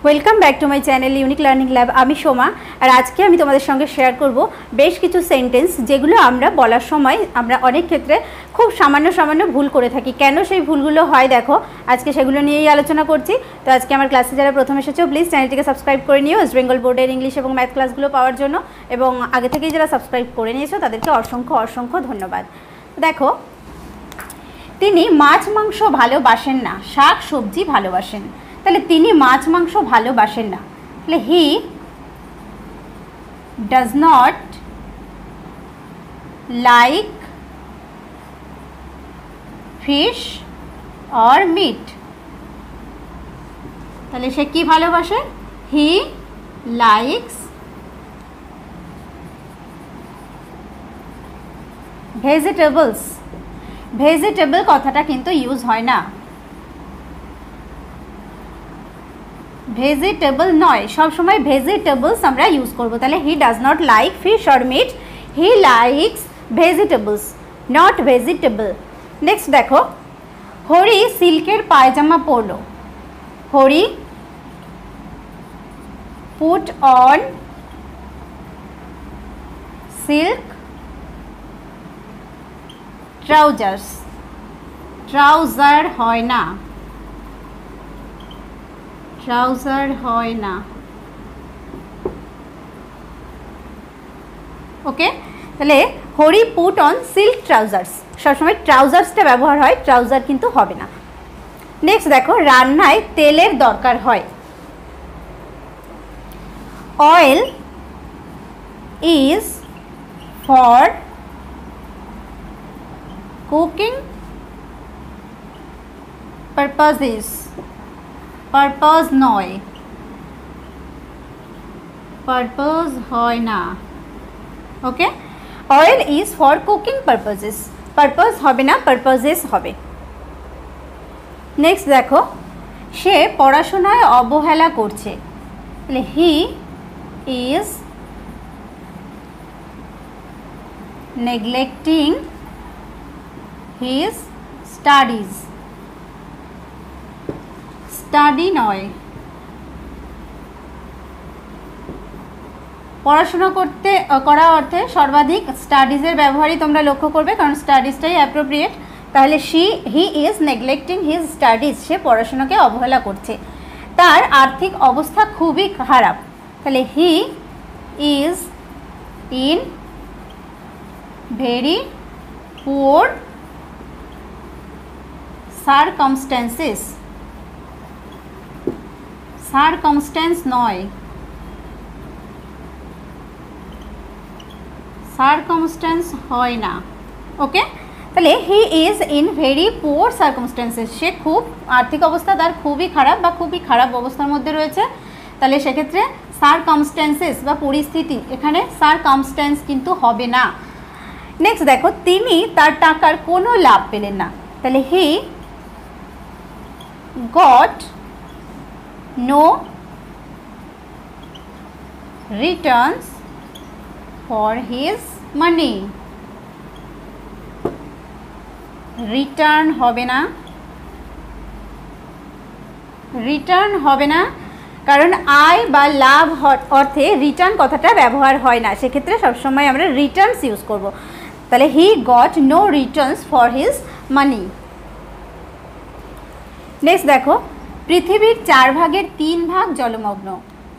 Welcome back to my channel unique learning lab. আমি সোমা, আর আজকে আমি তোমাদের সঙ্গে শেয়ার করব বেশ কিছু সেন্টেন্স যেগুলো আমরা বলার সময় আমরা অনেক ক্ষেত্রে খুব সামান্য ভুল করে থাকি। কেন সেই ভুলগুলো হয় দেখো, আজকে সেগুলো নিয়েই আলোচনা করছি। তো আজকে আমার ক্লাসে যারা প্রথম এসেছো প্লিজ চ্যানেলটিকে সাবস্ক্রাইব করে নিও ওয়েস্ট বেঙ্গল বোর্ডের ইংলিশ এবং ম্যাথ ক্লাসগুলো পাওয়ার জন্য, এবং আগে থেকেই যারা সাবস্ক্রাইব করে নিয়েছো তাদেরকে অসংখ্য ধন্যবাদ। দেখো, তিনি মাছ মাংস ভালোবাসেন না, শাক সবজি ভালোবাসেন। তাহলে তিনি মাছ মাংস ভালোবাসেন না, তাহলে he does not like fish or meat. তাহলে সে কি ভালোবাসে? হি লাইকস ভেজিটেবলস। ভেজিটেবল কথাটা কিন্তু ইউজ হয় না, ভেজিটেবল নয়, সব সময় ভেজিটেবলস আমরা ইউজ করব। তাহলে he does not like fish or meat, he likes vegetables, not vegetable. Next দেখো, হরি সিল্কের পায়জামা পরলো। Hari put on silk trousers. Trouser হয় না, ট্রাউজার হয় না। ওকে, তাহলে Hari put on silk trousers, সবসময় ট্রাউজার্সটা ব্যবহার হয়, ট্রাউজার কিন্তু হবে না। নেক্সট দেখো, রান্নায় তেলের দরকার হয়। Oil is for cooking purposes. Purpose নয়, পারপাস হয় না। Okay, oil is for cooking purposes, purpose হবে না, পারপাসেস হবে। নেক্সট দেখো, সে পড়াশোনায় অবহেলা করছে। তাহলে he is neglecting his studies. Study নয়, পড়াশোনা করা অর্থে সর্বাধিক স্টাডিজের ব্যবহারই তোমরা লক্ষ্য করবে, কারণ স্টাডিজটাই অ্যাপ্রোপ্রিয়েট। তাহলে he is neglecting his studies, সে পড়াশোনাকে অবহেলা করছে। তার আর্থিক অবস্থা খুবই খারাপ। তাহলে he is in very poor circumstances. Circumstance নয়, সারকামস্ট্যান্স হয় না। ওকে, তাহলে he is in very poor circumstances, সে খুব আর্থিক অবস্থা তার খুবই খারাপ বা খুবই খারাপ অবস্থার মধ্যে রয়েছে। তাহলে সেক্ষেত্রে সারকামস্ট্যান্সেস বা পরিস্থিতি, এখানে সারকামস্ট্যান্স কিন্তু হবে না। নেক্সট দেখো, তিনি তার টাকার কোনো লাভ পেলেন না। তাহলে he goat no returns for his money. Return হবে না, রিটার্ন হবে না, কারণ আয় বা লাভ অর্থে রিটার্ন কথাটা ব্যবহার হয় না, সেক্ষেত্রে সবসময় আমরা রিটার্নস ইউজ করব। তাহলে he got no returns for his money. Next দেখো, পৃথিবীর 4 ভাগের 3 ভাগ জলমগ্ন।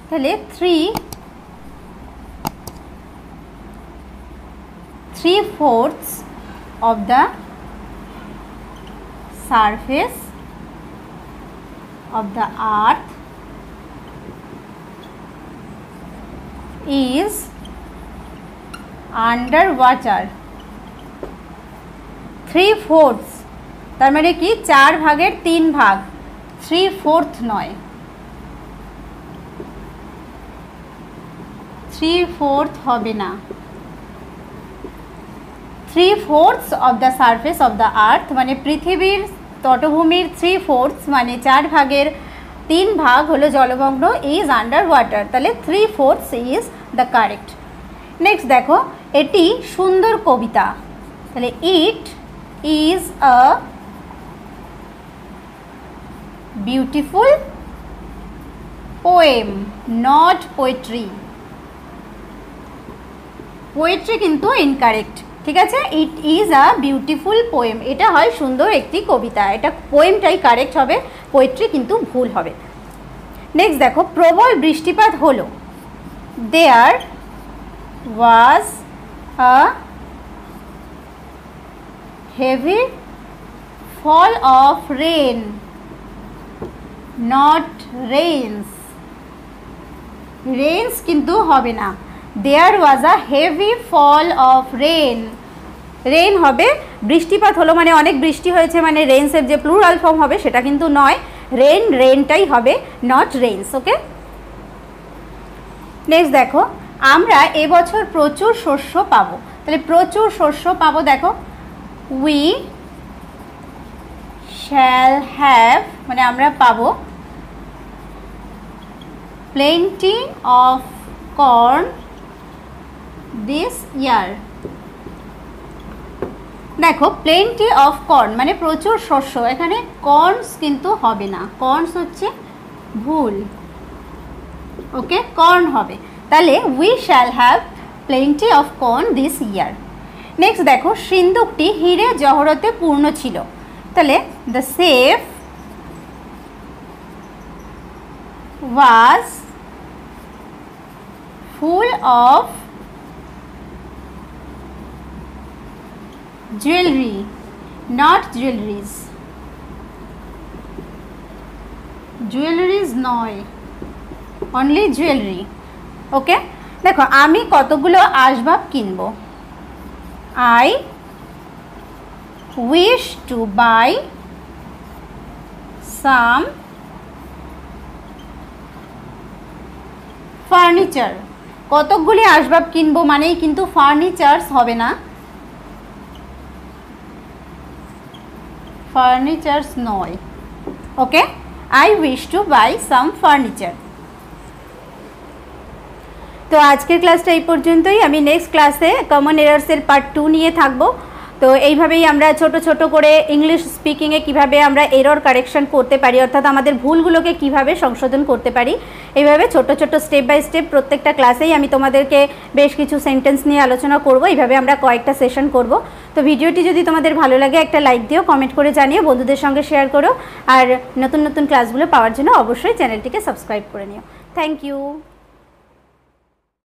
তাহলে 3/4 of the surface of the earth is under water. 3/4 তার মানে কি 4 ভাগের 3 ভাগ, 3/4 নয়, 3/4 হবে না। 3/4 of the surface of the earth মানে পৃথিবীর তটভূমির 3/4 মানে 4 ভাগের 3 ভাগ হলো জলমগ্ন, ইজ আন্ডার ওয়াটার। তাহলে 3/4 ইজ দ্য কারেক্ট। নেক্সট দেখো, এটি সুন্দর কবিতা। তাহলে it is a beautiful poem, not poetry. Poetry কিন্তু ইনকারেক্ট, ঠিক আছে। It is a beautiful poem, এটা হয় সুন্দর একটি কবিতা, এটা পোয়েমটাই কারেক্ট হবে, পোয়েট্রি কিন্তু ভুল হবে। নেক্সট দেখো, প্রবল বৃষ্টিপাত হলো। There was a heavy fall of rain, not rains. Rains কিন্তু হবে না, there was a heavy fall of rain. Rain হবে, বৃষ্টিপাত হলো মানে অনেক বৃষ্টি হয়েছে মানে রেইনসের যে প্লুরাল ফর্ম হবে সেটা কিন্তু নয়, রেন, রেনটাই হবে, নট রেইনস। ওকে, নেক্সট দেখো, আমরা এবছর প্রচুর শস্য পাবো। তাহলে প্রচুর শস্য পাবো, দেখো উই শ্যাল হ্যাভ, মানে আমরা পাবো প্লেন্টি অফ কর্ন দিস ইয়ার। দেখো প্লেন্টি অফ কর্ন মানে প্রচুর শস্য, এখানে কর্নস কিন্তু হবে না, কর্নস হচ্ছে ভুল। ওকে, কর্ন হবে, তাহলে we shall have plenty of corn this year. Next দেখো, সিন্দুকটি হিরে জহরতে পূর্ণ ছিল। তাহলে the safe was full of jewelry, not jewelries. Jewelries নয়, only jewelry. ওকে, দেখো আমি কতগুলো আসবাব কিনবো। I wish to buy some furniture. কতগুলি আসবাব কিনবো মানেই কিন্তু ফার্নিচারস হবে না, ফার্নিচারস নয়। Okay, I wish to buy some furniture. তো আজকের ক্লাসটা এই পর্যন্তই, আমি নেক্সট ক্লাসে কমন এরার্সের পার্ট 2 নিয়ে থাকবো। তো এইভাবেই আমরা ছোট ছোট করে ইংলিশ স্পিকিংয়ে কিভাবে আমরা এরর কারেকশন করতে পারি, অর্থাৎ আমাদের ভুলগুলোকে কিভাবে সংশোধন করতে পারি, এইভাবে ছোট ছোট স্টেপ বাই স্টেপ প্রত্যেকটা ক্লাসেই আমি তোমাদেরকে বেশ কিছু সেন্টেন্স নিয়ে আলোচনা করব। এইভাবে আমরা কয়েকটা সেশন করব। তো ভিডিওটি যদি তোমাদের ভালো লাগে একটা লাইক দিও, কমেন্ট করে জানিও, বন্ধুদের সঙ্গে শেয়ার করো, আর নতুন নতুন ক্লাসগুলো পাওয়ার জন্য অবশ্যই চ্যানেলটিকে সাবস্ক্রাইব করে নিও। Thank you.